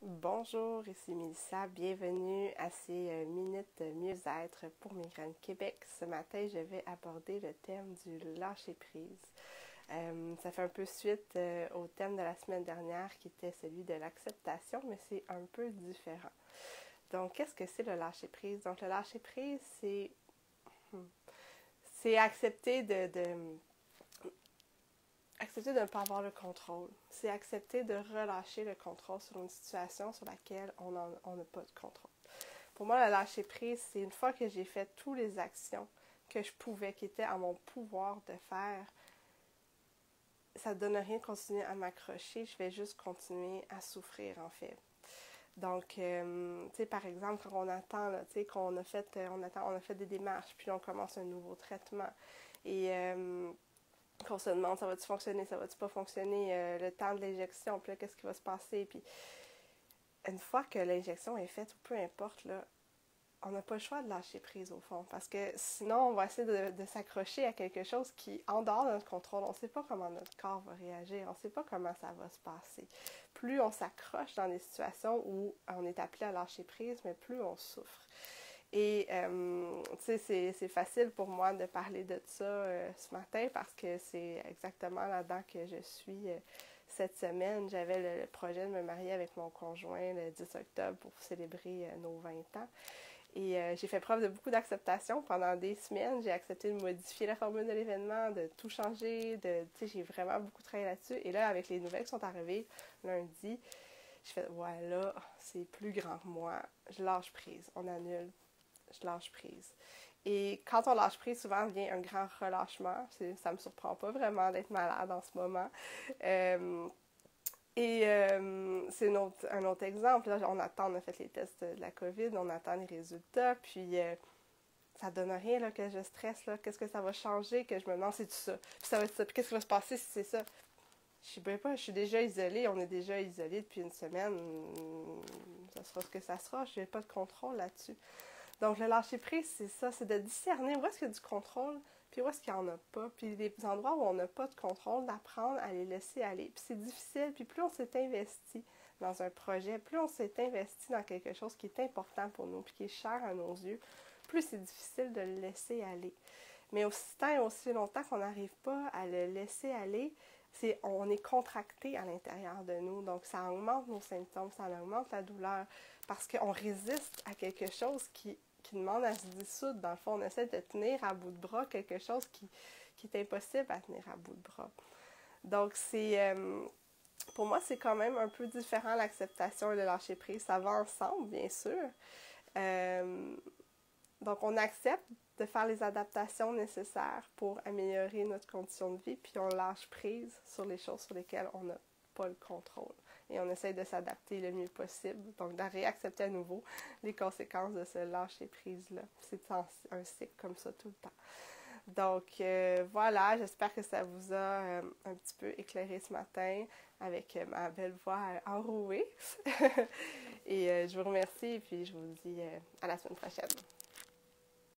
Bonjour, ici Mélissa. Bienvenue à ces minutes de mieux-être pour Migraine Québec. Ce matin, je vais aborder le thème du lâcher-prise. Ça fait un peu suite au thème de la semaine dernière qui était celui de l'acceptation, mais c'est un peu différent. Donc, qu'est-ce que c'est le lâcher-prise? Donc, le lâcher-prise, c'est accepter de ne pas avoir le contrôle. C'est accepter de relâcher le contrôle sur une situation sur laquelle on n'a pas de contrôle. Pour moi, le lâcher prise, c'est une fois que j'ai fait toutes les actions que je pouvais, qui étaient à mon pouvoir de faire, ça ne donne rien de continuer à m'accrocher, je vais juste continuer à souffrir en fait. Donc, tu sais, par exemple, quand on attend, là, tu sais, qu'on a fait, on a fait des démarches, puis on commence un nouveau traitement. Et qu'on se demande ça va-tu fonctionner, ça va-tu pas fonctionner, le temps de l'injection, puis là, qu'est-ce qui va se passer. Puis une fois que l'injection est faite, ou peu importe, là, on n'a pas le choix de lâcher prise au fond, parce que sinon, on va essayer de s'accrocher à quelque chose qui est en dehors de notre contrôle. On ne sait pas comment notre corps va réagir, on ne sait pas comment ça va se passer. Plus on s'accroche dans des situations où on est appelé à lâcher prise, mais plus on souffre. Et, tu sais, c'est facile pour moi de parler de ça ce matin parce que c'est exactement là-dedans que je suis cette semaine. J'avais le projet de me marier avec mon conjoint le 10 octobre pour célébrer nos 20 ans. Et j'ai fait preuve de beaucoup d'acceptation pendant des semaines. J'ai accepté de modifier la formule de l'événement, de tout changer. Tu sais, j'ai vraiment beaucoup travaillé là-dessus. Et là, avec les nouvelles qui sont arrivées lundi, j'ai fait, ouais, là, c'est plus grand que moi. Je lâche prise. On annule. Je lâche prise. Et quand on lâche prise, souvent vient un grand relâchement. Ça me surprend pas vraiment d'être malade en ce moment. Euh, c'est un autre exemple. Là, on attend, on a fait les tests de la COVID, on attend les résultats, puis ça donne rien là, que je stresse. Là. Qu'est-ce que ça va changer? Que je me demande, c'est tout ça. Puis ça va être ça. Puis qu'est-ce qui va se passer si c'est ça? Je sais pas, je suis déjà isolée. On est déjà isolée depuis une semaine. Ça sera ce que ça sera. Je n'ai pas de contrôle là-dessus. Donc, le lâcher-prise, c'est ça, c'est de discerner où est-ce qu'il y a du contrôle, puis où est-ce qu'il n'y en a pas. Puis les endroits où on n'a pas de contrôle, d'apprendre à les laisser aller. Puis c'est difficile, puis plus on s'est investi dans un projet, plus on s'est investi dans quelque chose qui est important pour nous, puis qui est cher à nos yeux, plus c'est difficile de le laisser aller. Mais aussi tant et aussi longtemps qu'on n'arrive pas à le laisser aller, on est contracté à l'intérieur de nous. Donc, ça augmente nos symptômes, ça augmente la douleur, parce qu'on résiste à quelque chose qui demande à se dissoudre. Dans le fond, on essaie de tenir à bout de bras quelque chose qui est impossible à tenir à bout de bras. Donc, pour moi, c'est quand même un peu différent l'acceptation et le lâcher-prise. Ça va ensemble, bien sûr. Donc, on accepte de faire les adaptations nécessaires pour améliorer notre condition de vie, puis on lâche prise sur les choses sur lesquelles on n'a pas le contrôle. Et on essaie de s'adapter le mieux possible, donc de réaccepter à nouveau les conséquences de ce lâcher-prise-là. C'est un cycle comme ça tout le temps. Donc voilà, j'espère que ça vous a un petit peu éclairé ce matin avec ma belle voix enrouée. Et je vous remercie et puis je vous dis à la semaine prochaine.